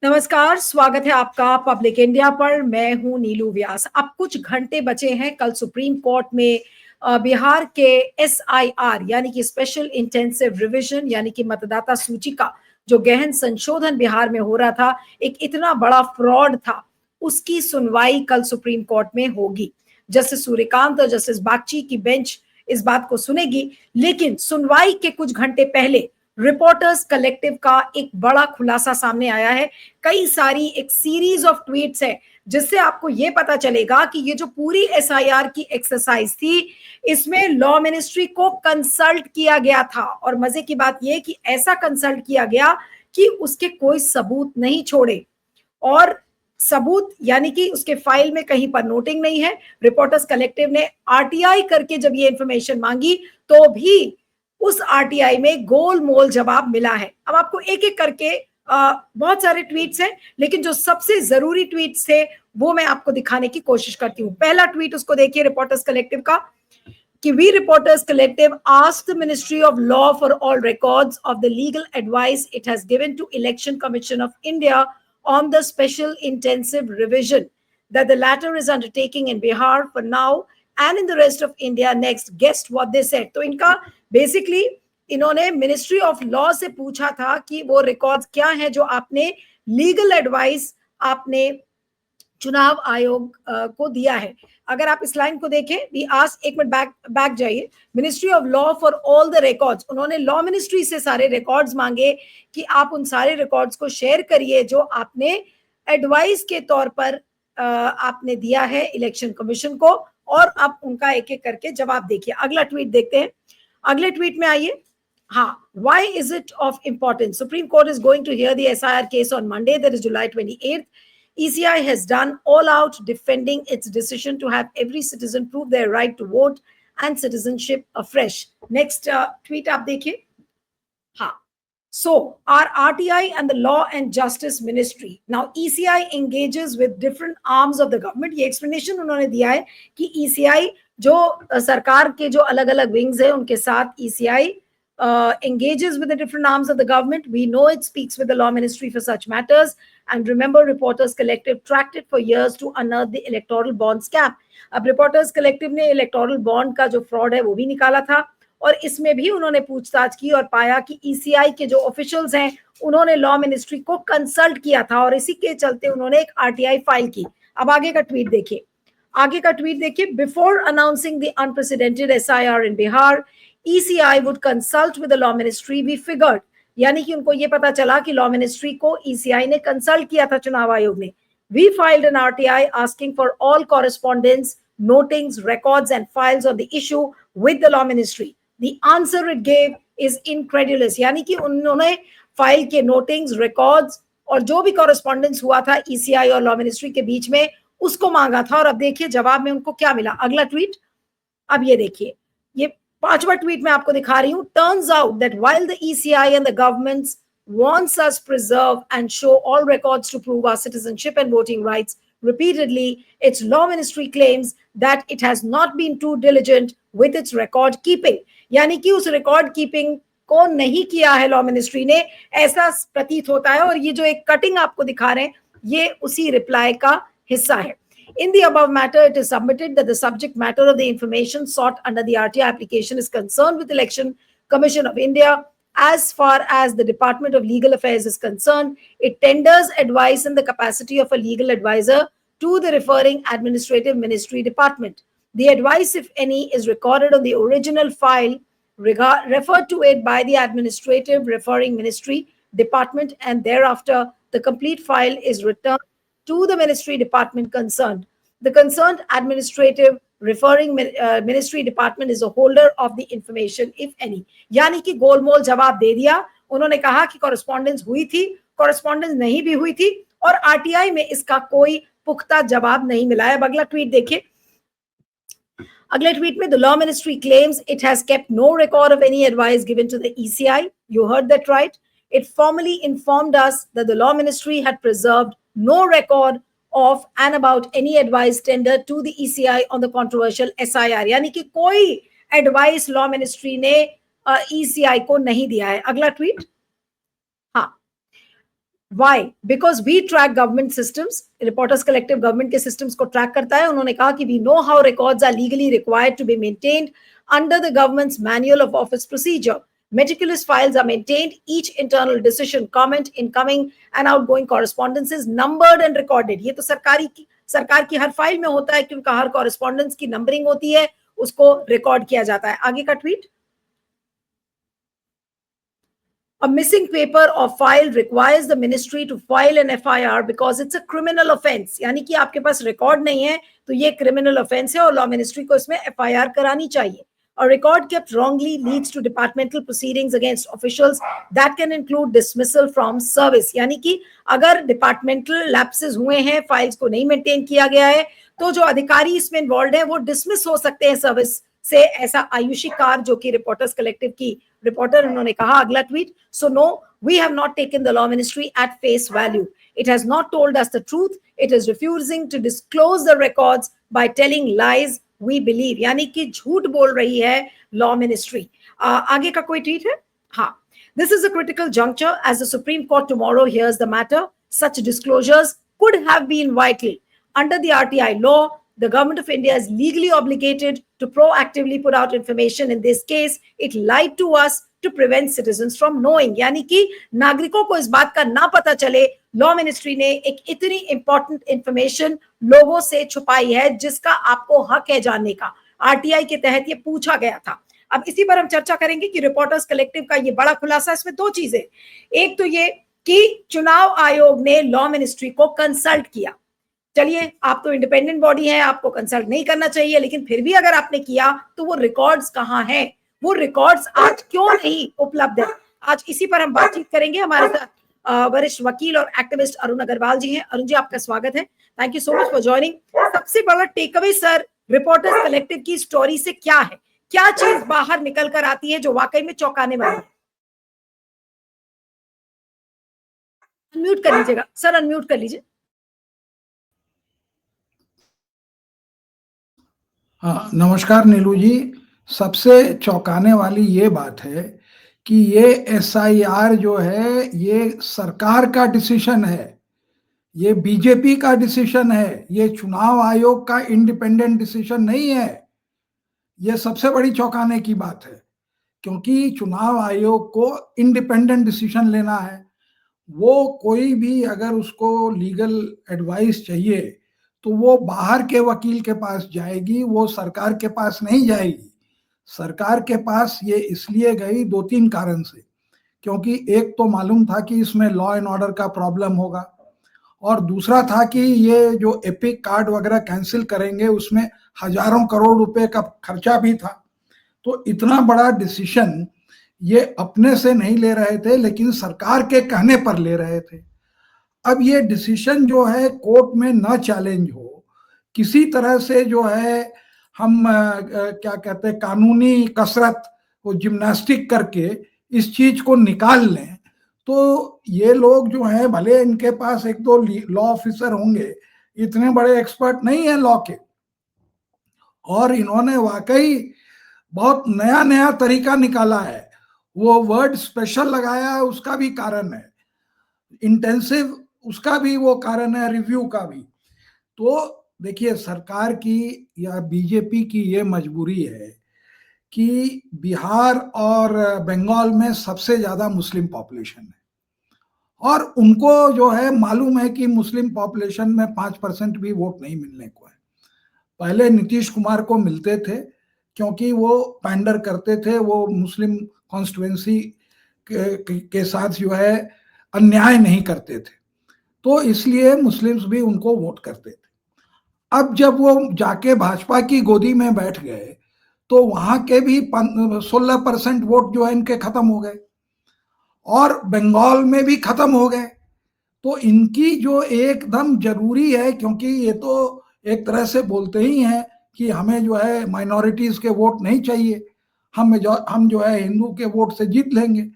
नमस्कार, स्वागत है आपका पब्लिक इंडिया पर। मैं हूं नीलू व्यास। अब कुछ घंटे बचे हैं कल सुप्रीम कोर्ट में बिहार के SIR यानी कि स्पेशल इंटेंसिव रिवीजन यानी कि मतदाता सूची का जो गहन संशोधन बिहार में हो रहा था, एक इतना बड़ा फ्रॉड था, उसकी सुनवाई कल सुप्रीम कोर्ट में होगी। जस्टिस सूर्यकांत और जस्टिस बागची की बेंच इस बात को सुनेगी, लेकिन सुनवाई के कुछ घंटे पहले रिपोर्टर्स कलेक्टिव का एक बड़ा खुलासा सामने आया है। कई सारी एक सीरीज ऑफ ट्वीट्स है जिससे आपको यह पता चलेगा कि ये जो पूरी SIR की एक्सरसाइज थी, इसमें लॉ मिनिस्ट्री को कंसल्ट किया गया था। और मजे की बात यह कि ऐसा कंसल्ट किया गया कि उसके कोई सबूत नहीं छोड़े, और सबूत यानी कि उसके फाइल में कहीं पर नोटिंग नहीं है। रिपोर्टर्स कलेक्टिव ने RTI करके जब ये इंफॉर्मेशन मांगी तो भी उस RTI में गोलमोल जवाब मिला है। अब आपको एक एक करके बहुत सारे ट्वीट्स हैं, लेकिन जो सबसे जरूरी ट्वीट्स थे वो मैं आपको दिखाने की कोशिश करती हूँ। पहला ट्वीट उसको देखिए, रिपोर्टर्स कलेक्टिव का, कि we reporters collective ask the Ministry of Law for all records of the legal advice it has given to Election Commission of India on the special intensive revision that the latter is undertaking in Bihar for now and in the rest of India next. Guess what they said? तो इनका basically इन्होंने ministry of law से पूछा था कि वो records क्या हैं जो आपने लीगल एडवाइस आपने चुनाव आयोग को दिया है। अगर आप इस लाइन को देखें, वी आस्क, एक मिनट बैक जाइए, ministry of law for all the records, उन्होंने लॉ मिनिस्ट्री से सारे रिकॉर्ड्स मांगे कि आप उन सारे रिकॉर्ड्स को शेयर करिए जो आपने एडवाइस के तौर पर आपने दिया है इलेक्शन कमीशन को, और आप उनका एक एक करके जवाब देखिए। अगला ट्वीट देखते हैं। अगले ट्वीट में आइए। हाँ, why is it of importance? Supreme Court is going to hear the SIR case on Monday, that is July 28th. ECI has done all out defending its decision to have every citizen prove their right to vote and citizenship afresh. Next tweet आप देखिए। हाँ, so our RTI and the Law and Justice Ministry, now ECI engages with different arms of the government. ये explanation उन्होंने दिया है कि ECI जो सरकार के जो अलग अलग विंग्स है उनके साथ ECI engages with the different arms of the government. We know it speaks with the law ministry for such matters. And remember, Reporters Collective tracked it for years to unearth the electoral bond scam. अब Reporters Collective ने electoral bond का जो fraud है वो भी निकाला था, और इसमें भी उन्होंने पूछताछ की और पाया कि ECI के जो ऑफिशियल्स हैं उन्होंने लॉ मिनिस्ट्री को कंसल्ट किया था, और इसी के चलते उन्होंने एक RTI फाइल की। अब आगे का ट्वीट देखिए। आगे का ट्वीट देखिए, before announcing the unprecedented SIR in Bihar, ECI would consult with the law ministry. We figured, यानी कि उनको ये पता चला कि लॉ मिनिस्ट्री को ECI ने कंसल्ट किया था चुनाव आयोग ने। We filed an RTI asking for all correspondence, notings, records and files on the issue with the law ministry. The answer it gave is incredulous, यानी कि उन्होंने फाइल के नोटिंग्स, रिकॉर्ड्स और जो भी कॉरेस्पॉन्डेंस हुआ था ECI और लॉ मिनिस्ट्री के बीच में उसको मांगा था, और अब देखिए जवाब में उनको क्या मिला। अगला ट्वीट अब ये देखिए, ये पांचवा ट्वीट में आपको दिखा रही हूं। Turns out that while the ECI and the governments wants us preserve and show all records to prove our citizenship and voting rights repeatedly, its law ministry claims that it has not been too diligent with its record keeping. यानी कि उस record keeping को नहीं किया है law ministry ने, ऐसा प्रतीत होता है। और ये जो एक कटिंग आपको दिखा रहे हैं ये उसी रिप्लाई का हिस्सा है। In the above matter, it is submitted that the subject matter of the information sought under the RTI application is concerned with Election Commission of India. As far as the Department of Legal Affairs is concerned, it tenders advice in the capacity of a legal advisor to the referring administrative ministry department. The advice, if any, is recorded on the original file referred to it by the administrative referring ministry department, and thereafter the complete file is returned to the ministry department concerned. The concerned administrative referring ministry department is a holder of the information, if any. यानी कि गोलमोल जवाब दे दिया। उन्होंने कहा कि correspondence हुई थी, correspondence नहीं भी हुई थी, और RTI में इसका कोई पुख्ता जवाब नहीं मिला है। अब अगला ट्वीट देखिए। अगले ट्वीट में, the law ministry claims it has kept no record of any advice given to the ECI. You heard that right. It formally informed us that the law ministry had preserved no record of and about any advice tendered to the ECI on the controversial SIR. यानी कि कोई advice law ministry ने ECI को नहीं दिया है। अगला tweet. हाँ, Why? Because we track government systems. Reporters Collective government के systems को track करता है. उन्होंने कहा कि we know how records are legally required to be maintained under the government's manual of office procedure. Meticulous files are maintained. Each internal decision, comment, incoming and outgoing correspondence is numbered and recorded. ये तो सरकार की हर file में होता है कि उनका हर correspondence की numbering होती है, उसको record किया जाता है. आगे का tweet. A missing paper or file requires the ministry to file an FIR because it's a criminal offense. यानी कि आपके पास रिकॉर्ड नहीं है तो ये क्रिमिनल ऑफेंस है और लॉ मिनिस्ट्री को इसमें FIR करानी चाहिए. A record kept wrongly leads to departmental proceedings against officials that can include dismissal from service. यानी कि अगर डिपार्टमेंटल लैप्सेस हुए हैं, फाइल्स को नहीं मेंटेन किया गया है, तो जो अधिकारी इसमें इन्वॉल्व है वो डिसमिस हो सकते हैं सर्विस से. ऐसा आयुषी कार जो कि रिपोर्टर्स कलेक्टिव की रिपोर्टर, उन्होंने कहा. अगला tweet. So no, we have not taken the law ministry at face value. It has not told us the truth. It is refusing to disclose the records by telling lies. We believe. यानी कि झूठ बोल रही है law ministry. आगे का कोई tweet है? हाँ. This is a critical juncture as the Supreme Court tomorrow hears the matter. Such disclosures could have been vital. Under the RTI law, the government of India is legally obligated to proactively put out information. In this case, it lied to us to prevent citizens from knowing. यानी कि नागरिकों को इस बात का ना पता चले, लॉ मिनिस्ट्री ने एक इतनी इंपॉर्टेंट इंफॉर्मेशन लोगों से छुपाई है जिसका आपको हक है जानने का. आरटीआई के तहत ये पूछा गया था. अब इसी पर हम चर्चा करेंगे कि रिपोर्टर्स कलेक्टिव का ये बड़ा खुलासा. इसमें दो चीजें. एक तो ये कि चुनाव आयोग ने लॉ मिनिस्ट्री को कंसल्ट किया. चलिए, आप तो इंडिपेंडेंट बॉडी है, आपको कंसल्ट नहीं करना चाहिए, लेकिन फिर भी अगर आपने किया तो वो रिकॉर्ड्स कहाँ हैं? वो रिकॉर्ड्स आज क्यों नहीं उपलब्ध है? आज इसी पर हम बातचीत करेंगे. हमारे साथ वरिष्ठ वकील और एक्टिविस्ट अरुण अग्रवाल जी हैं. अरुण जी, आपका स्वागत है. Thank you so much for joining. सबसे बड़ा टेकअवे सर रिपोर्टर्स कलेक्टिव की स्टोरी से क्या है? क्या चीज बाहर निकल कर आती है जो वाकई में चौंकाने वाली है? अनम्यूट कर लीजिएगा सर, अनम्यूट कर लीजिए. हाँ, नमस्कार नीलू जी. सबसे चौंकाने वाली ये बात है कि ये SIR जो है ये सरकार का डिसीजन है, ये बीजेपी का डिसीजन है, ये चुनाव आयोग का इंडिपेंडेंट डिसीजन नहीं है. ये सबसे बड़ी चौंकाने की बात है, क्योंकि चुनाव आयोग को इंडिपेंडेंट डिसीजन लेना है. वो कोई भी अगर उसको लीगल एडवाइस चाहिए तो वो बाहर के वकील के पास जाएगी, वो सरकार के पास नहीं जाएगी. सरकार के पास ये इसलिए गई 2-3 कारण से, क्योंकि एक तो मालूम था कि इसमें लॉ एंड ऑर्डर का प्रॉब्लम होगा, और दूसरा था कि ये जो एपिक कार्ड वगैरह कैंसिल करेंगे उसमें हजारों करोड़ रुपए का खर्चा भी था. तो इतना बड़ा डिसीजन ये अपने से नहीं ले रहे थे, लेकिन सरकार के कहने पर ले रहे थे. अब ये डिसीजन जो है कोर्ट में न चैलेंज हो, किसी तरह से जो है हम क्या कहते हैं कानूनी कसरत को जिम्नास्टिक करके इस चीज को निकाल लें, तो ये लोग जो है भले इनके पास 1-2 लॉ ऑफिसर होंगे, इतने बड़े एक्सपर्ट नहीं है लॉ के, और इन्होंने वाकई बहुत नया नया तरीका निकाला है. वो वर्ड स्पेशल लगाया है, उसका भी कारण है, इंटेंसिव उसका भी वो कारण है, रिव्यू का भी. तो देखिए, सरकार की या बीजेपी की ये मजबूरी है कि बिहार और बंगाल में सबसे ज्यादा मुस्लिम पॉपुलेशन है, और उनको जो है मालूम है कि मुस्लिम पॉपुलेशन में 5% भी वोट नहीं मिलने को है. पहले नीतीश कुमार को मिलते थे क्योंकि वो पैंडर करते थे, वो मुस्लिम कॉन्स्टिट्यूएंसी के साथ जो है अन्याय नहीं करते थे, तो इसलिए मुस्लिम्स भी उनको वोट करते थे. अब जब वो जाके भाजपा की गोदी में बैठ गए तो वहां के भी 16% वोट जो है इनके खत्म हो गए, और बंगाल में भी खत्म हो गए. तो इनकी जो एकदम जरूरी है, क्योंकि ये तो एक तरह से बोलते ही हैं कि हमें जो है माइनॉरिटीज के वोट नहीं चाहिए, हम जो है हिंदू के वोट से जीत लेंगे.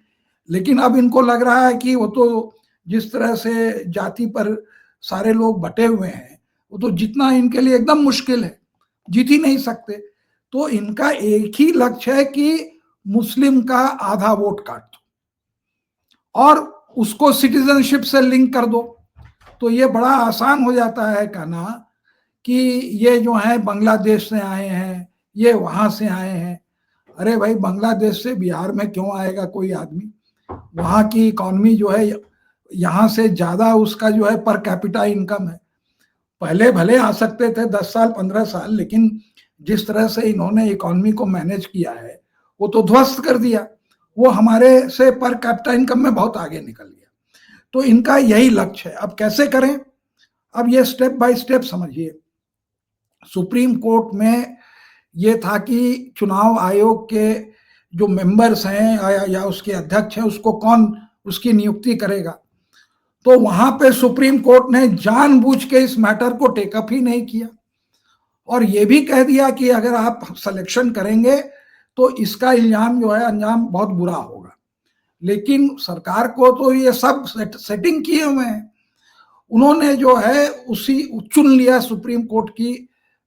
लेकिन अब इनको लग रहा है कि वो तो जिस तरह से जाति पर सारे लोग बटे हुए हैं, वो तो जितना इनके लिए एकदम मुश्किल है, जीत ही नहीं सकते. तो इनका एक ही लक्ष्य है कि मुस्लिम का आधा वोट काट दो, और उसको सिटीजनशिप से लिंक कर दो, तो ये बड़ा आसान हो जाता है कहना कि ये जो है बांग्लादेश से आए हैं, ये वहां से आए हैं। अरे भाई, बांग्लादेश से बिहार में क्यों आएगा कोई आदमी? वहां की इकोनॉमी जो है यहाँ से ज्यादा उसका जो है पर कैपिटा इनकम है। पहले भले आ सकते थे 10 साल 15 साल, लेकिन जिस तरह से इन्होंने इकोनॉमी को मैनेज किया है वो तो ध्वस्त कर दिया। वो हमारे से पर कैपिटा इनकम में बहुत आगे निकल गया। तो इनका यही लक्ष्य है। अब कैसे करें? अब ये स्टेप बाय स्टेप समझिए। सुप्रीम कोर्ट में ये था कि चुनाव आयोग के जो मेंबर्स हैं या उसके अध्यक्ष हैं उसको कौन उसकी नियुक्ति करेगा। तो वहां पे सुप्रीम कोर्ट ने जानबूझ के इस मैटर को टेकअप ही नहीं किया और ये भी कह दिया कि अगर आप सिलेक्शन करेंगे तो इसका इल्जाम जो है अंजाम बहुत बुरा होगा। लेकिन सरकार को तो ये सब सेटिंग किए हुए हैं। उन्होंने जो है उसी चुन लिया सुप्रीम कोर्ट की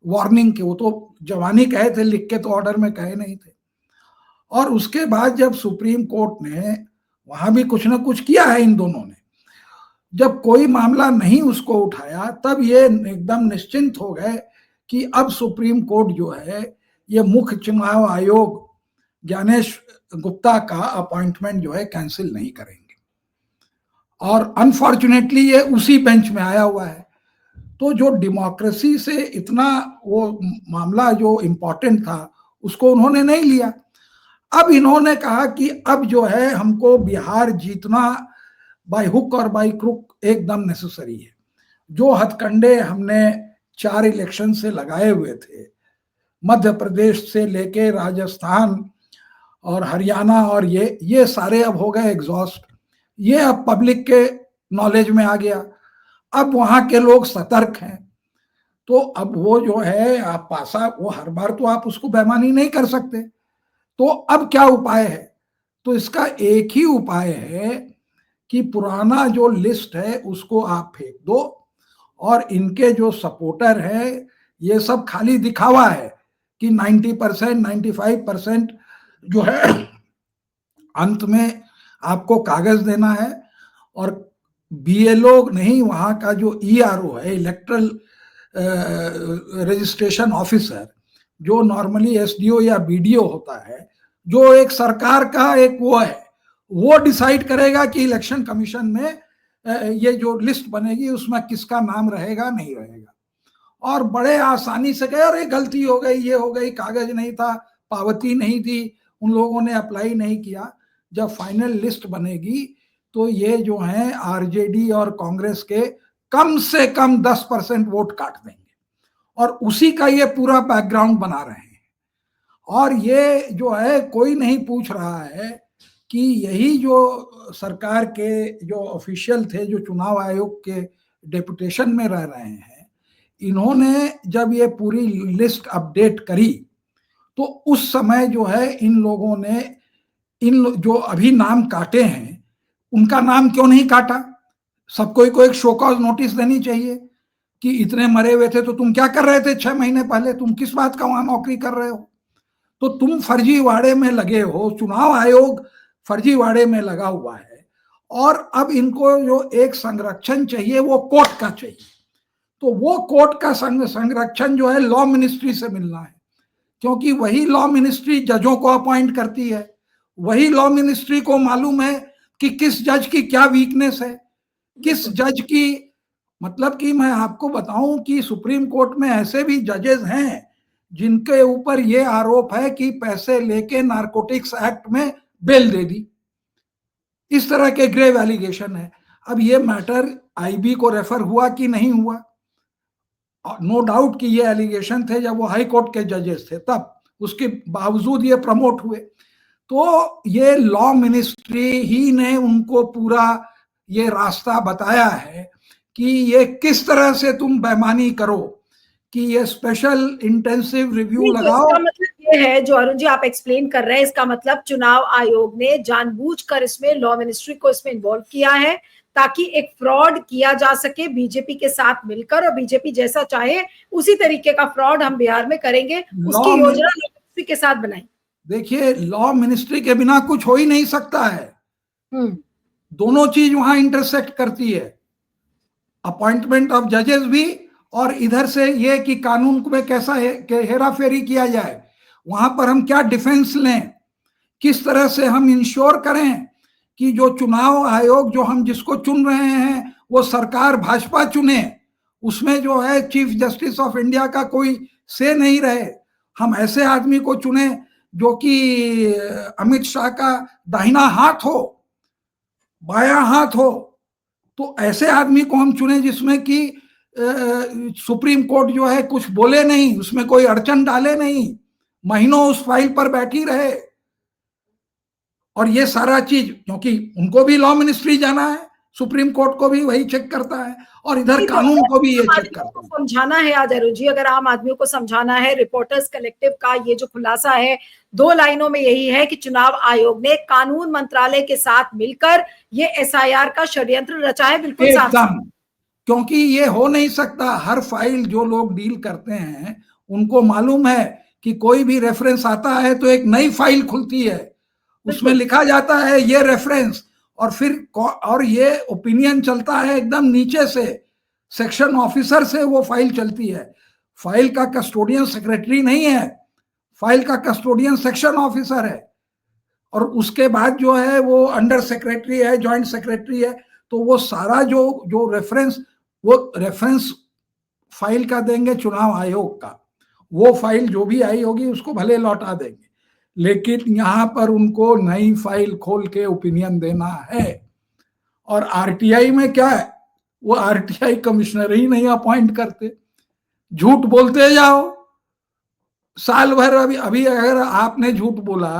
वार्निंग के। वो तो जवानी कहे थे, लिख के तो ऑर्डर में कहे नहीं थे। और उसके बाद जब सुप्रीम कोर्ट ने वहां भी कुछ ना कुछ किया है इन दोनों ने, जब कोई मामला नहीं उसको उठाया, तब ये एकदम निश्चिंत हो गए कि अब सुप्रीम कोर्ट जो है ये मुख्य चुनाव आयोग ज्ञानेश गुप्ता का अपॉइंटमेंट जो है कैंसिल नहीं करेंगे। और अनफॉर्चुनेटली ये उसी बेंच में आया हुआ है। तो जो डेमोक्रेसी से इतना वो मामला जो इम्पोर्टेंट था उसको उन्होंने नहीं लिया। अब इन्होंने कहा कि अब जो है हमको बिहार जीतना बाय हुक और बाय क्रुक एकदम नेसेसरी है। जो हथकंडे हमने 4 इलेक्शन से लगाए हुए थे, मध्य प्रदेश से लेके राजस्थान और हरियाणा, और ये सारे अब हो गए एग्जॉस्ट। ये अब पब्लिक के नॉलेज में आ गया। अब वहां के लोग सतर्क हैं। तो अब वो जो है आप पासा, वो हर बार तो आप उसको बेईमानी नहीं कर सकते। तो अब क्या उपाय है? तो इसका एक ही उपाय है कि पुराना जो लिस्ट है उसको आप फेंक दो और इनके जो सपोर्टर है ये सब खाली दिखावा है कि 90% 95% जो है अंत में आपको कागज देना है। और बीएलओ नहीं, वहां का जो ईआरओ है, इलेक्ट्रल रजिस्ट्रेशन ऑफिसर, जो नॉर्मली एसडीओ या बीडीओ होता है, जो एक सरकार का एक वो है, वो डिसाइड करेगा कि इलेक्शन कमीशन में ये जो लिस्ट बनेगी उसमें किसका नाम रहेगा नहीं रहेगा। और बड़े आसानी से कहे अरे गलती हो गई, ये हो गई, कागज नहीं था, पावती नहीं थी, उन लोगों ने अप्लाई नहीं किया। जब फाइनल लिस्ट बनेगी तो ये जो है आरजेडी और कांग्रेस के कम से कम 10% वोट काट देंगे और उसी का ये पूरा बैकग्राउंड बना रहे हैं। और ये जो है कोई नहीं पूछ रहा है कि यही जो सरकार के जो ऑफिशियल थे, जो चुनाव आयोग के डेपुटेशन में रह रहे हैं, इन्होंने जब ये पूरी लिस्ट अपडेट करी तो उस समय जो है इन लोगों ने इन जो अभी नाम काटे हैं उनका नाम क्यों नहीं काटा? सबको को एक शो कॉज नोटिस देनी चाहिए कि इतने मरे हुए थे तो तुम क्या कर रहे थे 6 महीने पहले, तुम किस बात का वहां नौकरी कर रहे हो? तो तुम फर्जीवाड़े में लगे हो, चुनाव आयोग फर्जीवाड़े में लगा हुआ है। और अब इनको जो एक संरक्षण चाहिए वो कोर्ट का चाहिए। तो वो कोर्ट का संरक्षण जो है लॉ मिनिस्ट्री से मिलना है, क्योंकि वही लॉ मिनिस्ट्री जजों को अपॉइंट करती है। वही लॉ मिनिस्ट्री को मालूम है कि किस जज की क्या वीकनेस है, किस जज की, मतलब कि मैं आपको बताऊं कि सुप्रीम कोर्ट में ऐसे भी जजेस हैं जिनके ऊपर ये आरोप है कि पैसे लेके नारकोटिक्स एक्ट में बेल दे दी। इस तरह के ग्रेव एलिगेशन है। अब ये मैटर आईबी को रेफर हुआ कि नहीं हुआ? नो डाउट कि ये एलिगेशन थे जब वो हाई कोर्ट के जजेस थे तब, उसके बावजूद ये प्रमोट हुए। तो ये लॉ मिनिस्ट्री ही ने उनको पूरा ये रास्ता बताया है कि ये किस तरह से तुम बेईमानी करो, कि ये स्पेशल इंटेंसिव रिव्यू लगाओ। इसका मतलब ये है जो अरुण जी आप एक्सप्लेन कर रहे हैं, इसका मतलब चुनाव आयोग ने जानबूझकर इसमें लॉ मिनिस्ट्री को इसमें इन्वॉल्व किया है ताकि एक फ्रॉड किया जा सके बीजेपी के साथ मिलकर, और बीजेपी जैसा चाहे उसी तरीके का फ्रॉड हम बिहार में करेंगे, उसकी योजना लॉ मिनिस्ट्री के साथ बनाई। देखिए, लॉ मिनिस्ट्री के बिना कुछ हो ही नहीं सकता है। दोनों चीज वहां इंटरसेक्ट करती है, अपॉइंटमेंट ऑफ जजेस भी, और इधर से ये कि कानून में कैसा हेरा फेरी किया जाए, वहां पर हम क्या डिफेंस लें, किस तरह से हम इंश्योर करें कि जो चुनाव आयोग जो हम जिसको चुन रहे हैं वो सरकार भाजपा चुने, उसमें जो है चीफ जस्टिस ऑफ इंडिया का कोई से नहीं रहे, हम ऐसे आदमी को चुने जो कि अमित शाह का दाहिना हाथ हो, बायां हाथ हो, तो ऐसे आदमी को हम चुने जिसमें कि सुप्रीम कोर्ट जो है कुछ बोले नहीं, उसमें कोई अड़चन डाले नहीं, महीनों उस फाइल पर बैठी रहे। और ये सारा चीज, क्योंकि उनको भी लॉ मिनिस्ट्री जाना है, सुप्रीम कोर्ट को भी वही चेक करता है, और इधर कानून को भी ये चेक करता है। समझाना है आज अरुण जी, अगर आम आदमियों को समझाना है, रिपोर्टर्स कलेक्टिव का ये जो खुलासा है 2 लाइनों में यही है कि चुनाव आयोग ने कानून मंत्रालय के साथ मिलकर ये एसआईआर का षड्यंत्र रचा है। बिल्कुल एकदम, क्योंकि ये हो नहीं सकता। हर फाइल जो लोग डील करते हैं उनको मालूम है कि कोई भी रेफरेंस आता है तो एक नई फाइल खुलती है, उसमें लिखा जाता है ये रेफरेंस, और फिर और ये ओपिनियन चलता है एकदम नीचे से, सेक्शन ऑफिसर से वो फाइल चलती है। फाइल का कस्टोडियन सेक्रेटरी नहीं है, फाइल का कस्टोडियन सेक्शन ऑफिसर है, और उसके बाद जो है वो अंडर सेक्रेटरी है, जॉइंट सेक्रेटरी है। तो वो सारा जो जो रेफरेंस, वो रेफरेंस फाइल का देंगे चुनाव आयोग का, वो फाइल जो भी आई होगी उसको भले लौटा देंगे, लेकिन यहां पर उनको नई फाइल खोल के ओपिनियन देना है। और आरटीआई में क्या है, वो आरटीआई कमिश्नर ही नहीं अपॉइंट करते, झूठ बोलते जाओ साल भर। अभी अभी अगर आपने झूठ बोला,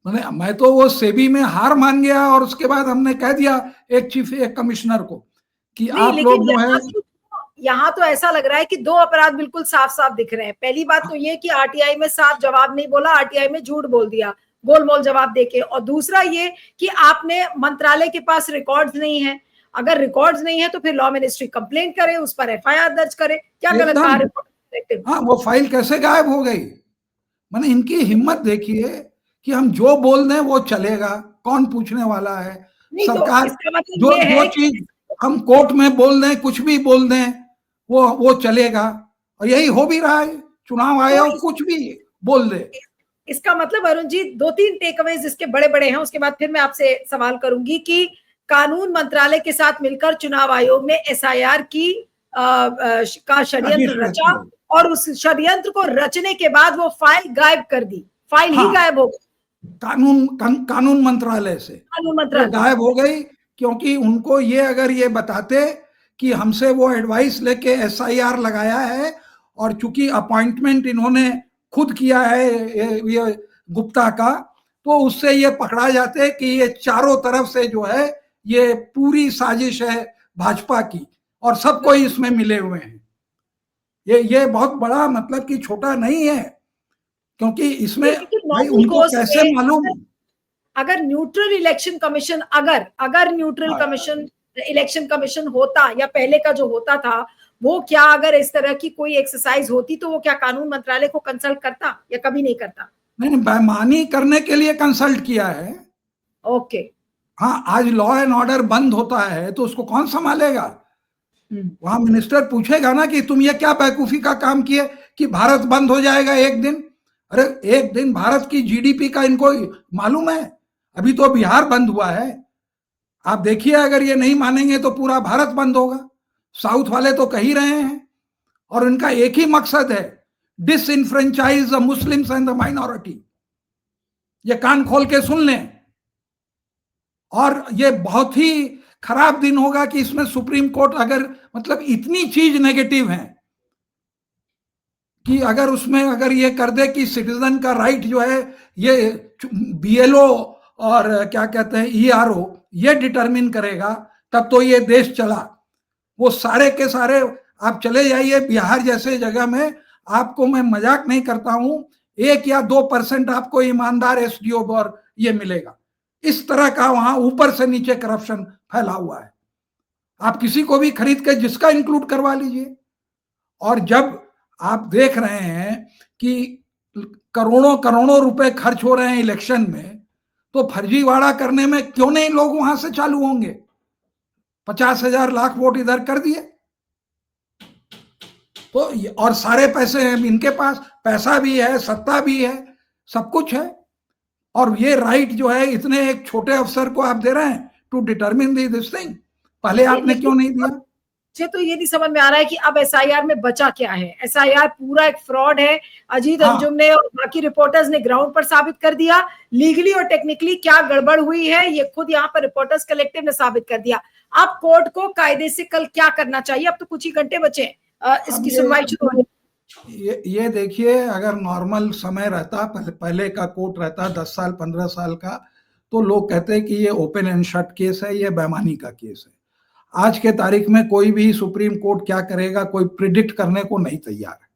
मैं तो वो सेबी में हार मान गया, और उसके बाद हमने कह दिया एक कमिश्नर को कि आप लोग जो है, यहाँ तो ऐसा लग रहा है कि 2 अपराध बिल्कुल साफ साफ दिख रहे हैं। पहली बात तो ये कि आरटीआई में साफ जवाब नहीं बोला, आरटीआई में झूठ बोल दिया गोलमोल जवाब देके, और दूसरा ये कि आपने मंत्रालय के पास रिकॉर्ड्स नहीं है, अगर रिकॉर्ड्स नहीं है तो फिर लॉ मिनिस्ट्री कंप्लेंट करे, उस पर एफआईआर दर्ज करे। क्या गलत कहा रिपोर्ट? हाँ, वो फाइल कैसे गायब हो गई? मैंने इनकी हिम्मत देखिए कि हम जो बोल दें वो चलेगा, कौन पूछने वाला है? सरकार तो जो चीज हम कोर्ट में बोल दें, कुछ भी बोल दें, वो चलेगा, और यही हो भी रहा है। चुनाव आयोग कुछ भी बोल दे। इसका मतलब अरुण जी 2-3 टेकअवेज जिसके बड़े बड़े हैं, उसके बाद फिर मैं आपसे सवाल करूंगी कि कानून मंत्रालय के साथ मिलकर चुनाव आयोग ने एसआईआर की का षड्यंत्र रचा, और उस षड्यंत्र को रचने के बाद वो फाइल गायब कर दी, फाइल ही गायब हो गई कानून मंत्रालय से, गायब हो गई। क्योंकि उनको ये अगर ये बताते कि हमसे वो एडवाइस लेके एसआईआर लगाया है, और चूंकि अपॉइंटमेंट इन्होंने खुद किया है ये गुप्ता का, तो उससे ये पकड़ा जाते कि ये चारों तरफ से जो है ये पूरी साजिश है भाजपा की, और सब कोई इसमें मिले हुए हैं। ये बहुत बड़ा, मतलब कि छोटा नहीं है, क्योंकि इसमें भाई उनको कैसे मालूम? अगर न्यूट्रल इलेक्शन कमीशन, अगर न्यूट्रल कमीशन इलेक्शन कमीशन होता, या पहले का जो होता था, वो क्या अगर इस तरह की कोई एक्सरसाइज होती तो वो क्या कानून मंत्रालय को कंसल्ट करता, या कभी नहीं करता? नहीं, बेईमानी करने के लिए कंसल्ट किया है। ओके। हाँ, आज लॉ एंड ऑर्डर बंद होता है तो उसको कौन संभालेगा? वहां मिनिस्टर पूछेगा ना कि तुम ये क्या बेवकूफी का काम किए कि भारत बंद हो जाएगा एक दिन। अरे एक दिन भारत की जीडीपी का इनको मालूम है? अभी तो बिहार बंद हुआ है, आप देखिए, अगर ये नहीं मानेंगे तो पूरा भारत बंद होगा। साउथ वाले तो कह ही रहे हैं, और इनका एक ही मकसद है, disenfranchise the Muslims and the minority. ये कान खोल के सुन लें। और ये बहुत ही खराब दिन होगा कि इसमें सुप्रीम कोर्ट अगर, मतलब इतनी चीज नेगेटिव है कि अगर उसमें अगर ये कर दे कि सिटीजन का राइट जो है ये बीएलओ और क्या कहते हैं ईआरओ ये डिटरमिन करेगा, तब तो ये देश चला। वो सारे के सारे आप चले जाइए बिहार जैसे जगह में, आपको मैं मजाक नहीं करता हूं, 1 या 2% आपको ईमानदार एसडीओ और ये मिलेगा। इस तरह का वहां ऊपर से नीचे करप्शन फैला हुआ है। आप किसी को भी खरीद के जिसका इंक्लूड करवा लीजिए। और जब आप देख रहे हैं कि करोड़ों करोड़ों रुपए खर्च हो रहे हैं इलेक्शन में, तो फर्जीवाड़ा करने में क्यों नहीं लोग वहां से चालू होंगे? 50,000 लाख वोट इधर कर दिए तो, और सारे पैसे हैं इनके पास, पैसा भी है, सत्ता भी है, सब कुछ है, और ये राइट जो है इतने एक छोटे अफसर को आप दे रहे हैं टू डिटरमिन दिस थिंग, पहले आपने क्यों नहीं दिया? मुझे तो ये नहीं समझ में आ रहा है कि अब एसआईआर में बचा क्या है। एसआईआर पूरा एक फ्रॉड है। अजीत अंजुम ने और बाकी रिपोर्टर्स ने ग्राउंड पर साबित कर दिया, लीगली और टेक्निकली क्या गड़बड़ हुई है ये खुद यहाँ पर रिपोर्टर्स कलेक्टिव ने साबित कर दिया। अब कोर्ट को कायदे से कल क्या करना चाहिए? अब तो कुछ ही घंटे बचे इसकी सुनवाई शुरू होने। ये देखिए, अगर नॉर्मल समय रहता, पहले का कोर्ट रहता 10 साल 15 साल का, तो लोग कहते हैं कि ये ओपन एंड शट केस है, ये बेईमानी का केस है। आज के तारीख में कोई भी सुप्रीम कोर्ट क्या करेगा कोई प्रिडिक्ट करने को नहीं तैयार है।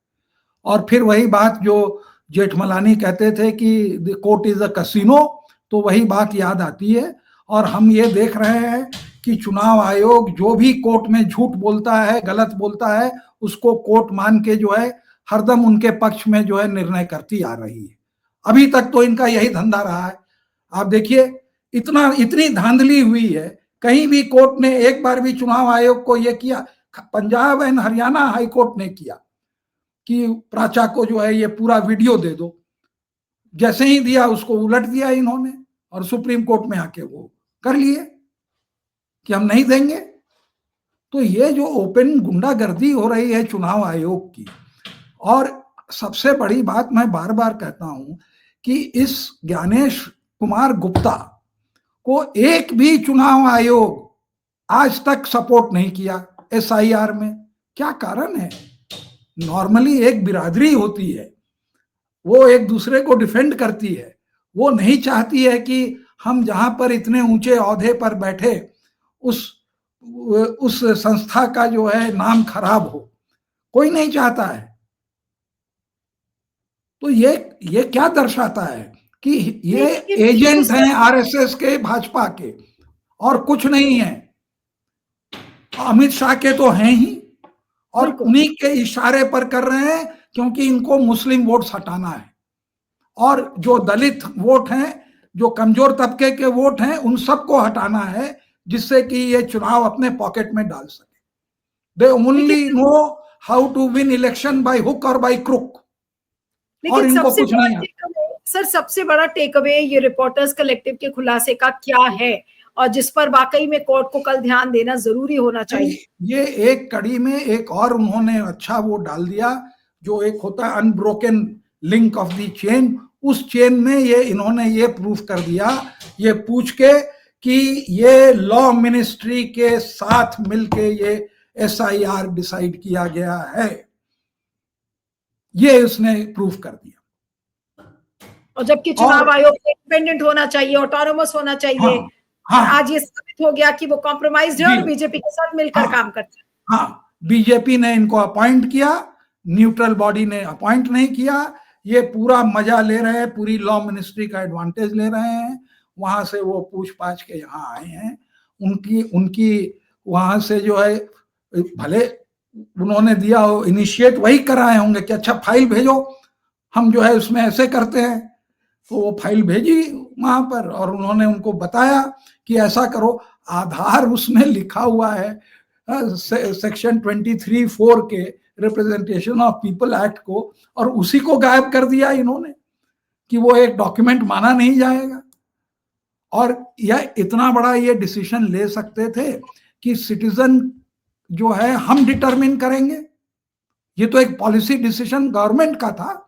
और फिर वही बात जो जेठमलानी कहते थे कि the court is a casino, तो वही बात याद आती है। और हम ये देख रहे हैं कि चुनाव आयोग जो भी कोर्ट में झूठ बोलता है, गलत बोलता है, उसको कोर्ट मान के जो है हरदम उनके पक्ष में जो है निर्णय करती आ रही है। अभी तक तो इनका यही धंधा रहा है। आप देखिए, इतनी धांधली हुई है, कहीं भी कोर्ट ने एक बार भी चुनाव आयोग को यह किया, Punjab and Haryana high court ने किया कि प्राचा को जो है ये पूरा वीडियो दे दो, जैसे ही दिया उसको उलट दिया इन्होंने, और सुप्रीम कोर्ट में आके वो कर लिए कि हम नहीं देंगे। तो ये जो ओपन गुंडागर्दी हो रही है चुनाव आयोग की, और सबसे बड़ी बात मैं बार बार कहता हूं कि इस ज्ञानेश कुमार गुप्ता को एक भी चुनाव आयोग आज तक सपोर्ट नहीं किया एसआईआर में। क्या कारण है? नॉर्मली एक बिरादरी होती है, वो एक दूसरे को डिफेंड करती है, वो नहीं चाहती है कि हम जहां पर इतने ऊंचे ओहदे पर बैठे उस संस्था का जो है नाम खराब हो, कोई नहीं चाहता है। तो ये क्या दर्शाता है कि ये एजेंट हैं आरएसएस के, भाजपा के, और कुछ नहीं है। अमित शाह के तो हैं ही, और उन्हीं के इशारे पर कर रहे हैं, क्योंकि इनको मुस्लिम वोट्स हटाना है, और जो दलित वोट हैं, जो कमजोर तबके के वोट हैं, उन सबको हटाना है, जिससे कि ये चुनाव अपने पॉकेट में डाल सके। They only know how to win election by hook और बाय क्रुक, और इनको कुछ नहीं आता। सर, सबसे बड़ा टेक अवे ये रिपोर्टर्स कलेक्टिव के खुलासे का क्या है, और जिस पर वाकई में कोर्ट को कल ध्यान देना जरूरी होना चाहिए? ये एक कड़ी में एक और उन्होंने अच्छा वो डाल दिया, जो एक होता है unbroken link of the chain, उस चेन में ये इन्होंने ये प्रूफ कर दिया, ये पूछ के कि ये लॉ मिनिस्ट्री के साथ मिलके ये एसआईआर डिसाइड किया गया है, ये उसने प्रूफ कर दिया। और जबकि चुनाव आयोग इंडिपेंडेंट होना चाहिए, ऑटोनोमस होना चाहिए। हाँ, आज ये साबित हो गया कि वो कॉम्प्रोमाइज्ड है और बीजेपी के साथ मिलकर काम करते हैं। हाँ, बीजेपी ने इनको अपॉइंट किया, न्यूट्रल बॉडी ने अपॉइंट नहीं किया। ये पूरा मजा ले रहे हैं, पूरी लॉ मिनिस्ट्री का एडवांटेज ले रहे हैं। वहां से वो पूछ पाछ के यहाँ आए हैं, उनकी वहां से जो है, भले उन्होंने दिया हो, इनिशिएट वही कराए होंगे कि अच्छा फाइल भेजो, हम जो है उसमें ऐसे करते हैं, तो वो फाइल भेजी वहां पर, और उन्होंने उनको बताया कि ऐसा करो। आधार उसमें लिखा हुआ है सेक्शन 23(4) के रिप्रेजेंटेशन ऑफ पीपल एक्ट को, और उसी को गायब कर दिया इन्होंने कि वो एक डॉक्यूमेंट माना नहीं जाएगा। और यह इतना बड़ा ये डिसीजन ले सकते थे कि सिटीजन जो है हम डिटरमिन करेंगे, ये तो एक पॉलिसी डिसीजन गवर्नमेंट का था,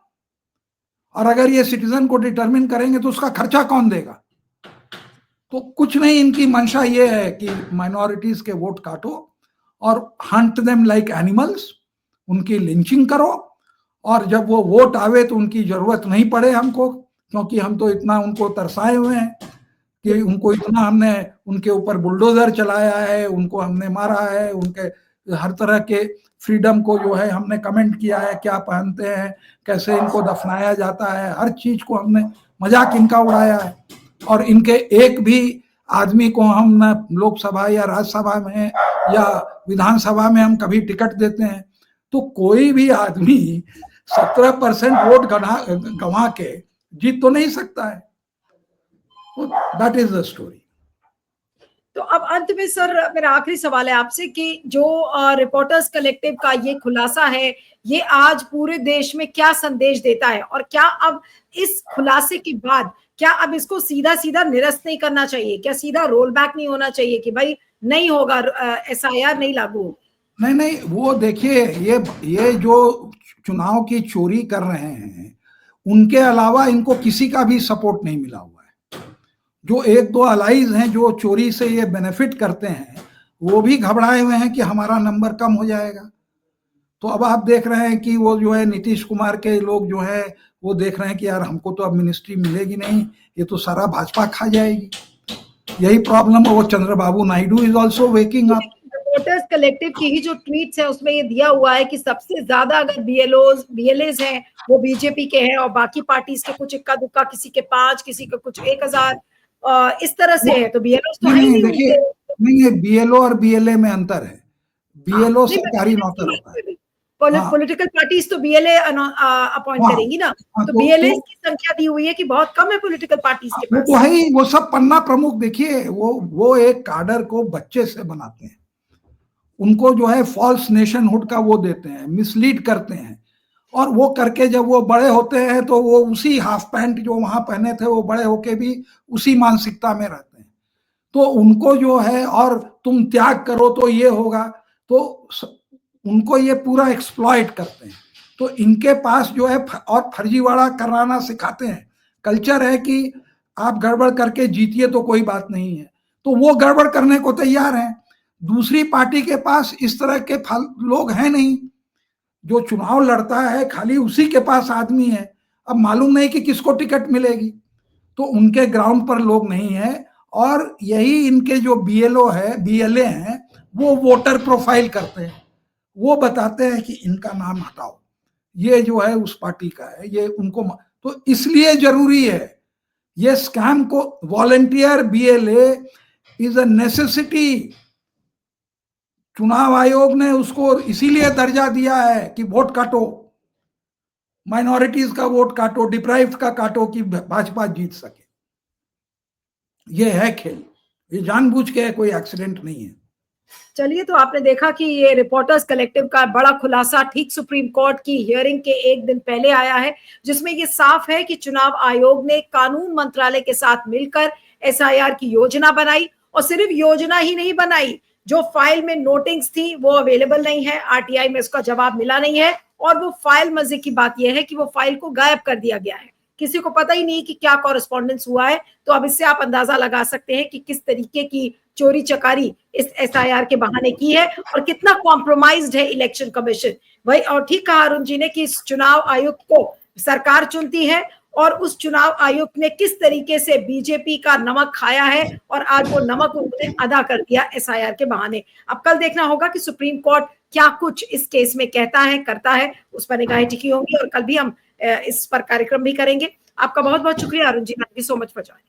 और अगर ये सिटीजन को डिटरमिन करेंगे तो उसका खर्चा कौन देगा? तो कुछ नहीं, इनकी मंशा ये है कि माइनॉरिटीज के वोट काटो और हंट देम लाइक एनिमल्स, उनकी लिंचिंग करो, और जब वो वोट आवे तो उनकी जरूरत नहीं पड़े हमको, क्योंकि हम तो इतना उनको तरसाए हुए हैं कि उनको इतना हमने उनके ऊपर बुलडोजर चलाया है, उनको हमने मारा है, उनके हर तरह के फ्रीडम को जो है हमने कमेंट किया है, क्या पहनते हैं, कैसे इनको दफनाया जाता है, हर चीज को हमने मजाक इनका उड़ाया है। और इनके एक भी आदमी को हम न लोकसभा या राज्यसभा में या विधानसभा में हम कभी टिकट देते हैं, तो कोई भी आदमी 17% वोट गंवा के जीत तो नहीं सकता है। That is the story. तो अब अंत में सर मेरा आखिरी सवाल है आपसे कि जो रिपोर्टर्स कलेक्टिव का ये खुलासा है, ये आज पूरे देश में क्या संदेश देता है, और क्या अब इस खुलासे के बाद क्या अब इसको सीधा सीधा निरस्त नहीं करना चाहिए? क्या सीधा रोल बैक नहीं होना चाहिए कि भाई नहीं होगा, एसआईआर नहीं लागू होगी? नहीं नहीं, वो देखिए, ये जो चुनाव की चोरी कर रहे हैं, उनके अलावा इनको किसी का भी सपोर्ट नहीं मिला हुआ है। जो एक दो अलाइज हैं जो चोरी से ये बेनिफिट करते हैं, वो भी घबराए हुए हैं कि हमारा नंबर कम हो जाएगा। तो अब आप देख रहे हैं कि वो जो है नीतीश कुमार के लोग जो है वो देख रहे हैं कि यार हमको तो अब मिनिस्ट्री मिलेगी नहीं, ये तो सारा भाजपा खा जाएगी। यही प्रॉब्लम है। वो Chandrababu Naidu is also waking up. Reporters collective की ही जो ट्वीट्स है उसमें ये दिया हुआ है कि सबसे ज्यादा अगर बीएलएस हैं वो बीजेपी के हैं, और बाकी पार्टीज के कुछ इक्का दुक्का, किसी के 5, किसी के कुछ 1000, इस तरह से है। तो बीएलओ तो नहीं है ही नहीं, नहीं देखिए, उनके। नहीं, ये बीएलओ और बीएलए में अंतर है। हाँ, बीएलओ नहीं, सरकारी नौकर होता है। हाँ पॉलिटिकल पार्टीज तो बीएलए अपॉइंट हाँ करेंगी ना। हाँ, तो तो बीएलए की संख्या दी हुई है कि बहुत कम है पॉलिटिकल पार्टीज के वो तो पास। है ही। वो सब पन्ना प्रमुख, देखिए, वो एक काडर को बच्चे से बनाते हैं। उनको जो है फॉल्स नेशनहुड का वो देते हैं, मिसलीड करते हैं। और वो करके जब वो बड़े होते हैं तो वो उसी हाफ पैंट जो वहां पहने थे वो बड़े होके भी उसी मानसिकता में रहते हैं। तो उनको जो है, और तुम त्याग करो तो ये होगा, तो उनको ये पूरा एक्सप्लॉइट करते हैं। तो इनके पास जो है और फर्जीवाड़ा कराना सिखाते हैं। कल्चर है कि आप गड़बड़ करके जीतिए तो कोई बात नहीं है, तो वो गड़बड़ करने को तैयार हैं। दूसरी पार्टी के पास इस तरह के लोग हैं नहीं। जो चुनाव लड़ता है खाली उसी के पास आदमी है। अब मालूम नहीं कि किसको टिकट मिलेगी, तो उनके ग्राउंड पर लोग नहीं है। और यही इनके जो बीएलओ है, बीएलए हैं, वो वोटर प्रोफाइल करते हैं। वो बताते हैं कि इनका नाम हटाओ, ये जो है उस पार्टी का है, ये उनको। तो इसलिए जरूरी है ये स्कैम को। Volunteer BLA is a necessity. चुनाव आयोग ने उसको इसीलिए दर्जा दिया है कि वोट काटो, माइनॉरिटीज का वोट काटो, डिप्राइव्ड का काटो, कि भाजपा जीत सके। ये है खेल, ये जानबूझ के कोई एक्सीडेंट नहीं है। चलिए, तो आपने देखा कि ये रिपोर्टर्स कलेक्टिव का बड़ा खुलासा ठीक सुप्रीम कोर्ट की हियरिंग के एक दिन पहले आया है, जिसमें ये साफ है कि चुनाव आयोग ने कानून मंत्रालय के साथ मिलकर एसआईआर की योजना बनाई, और सिर्फ योजना ही नहीं बनाई, जो फाइल में नोटिंग्स थी वो अवेलेबल नहीं है, आरटीआई में उसका जवाब मिला नहीं है। और वो फाइल, मजे की बात यह है कि वो फाइल को गायब कर दिया गया है, किसी को पता ही नहीं कि क्या कॉरेस्पॉन्डेंस हुआ है। तो अब इससे आप अंदाजा लगा सकते हैं कि किस तरीके की चोरी चकारी इस एसआईआर के बहाने की है, और कितना कॉम्प्रोमाइज्ड है इलेक्शन कमीशन। वही, और ठीक कहा अरुण जी ने कि इस चुनाव आयुक्त को सरकार चुनती है, और उस चुनाव आयुक्त ने किस तरीके से बीजेपी का नमक खाया है, और आज वो नमक उन्होंने अदा कर दिया एसआईआर के बहाने। अब कल देखना होगा कि सुप्रीम कोर्ट क्या कुछ इस केस में कहता है, करता है, उस पर निगाहें टिकी होंगी, और कल भी हम इस पर कार्यक्रम भी करेंगे। आपका बहुत बहुत शुक्रिया Arun ji, thank you so much for joining.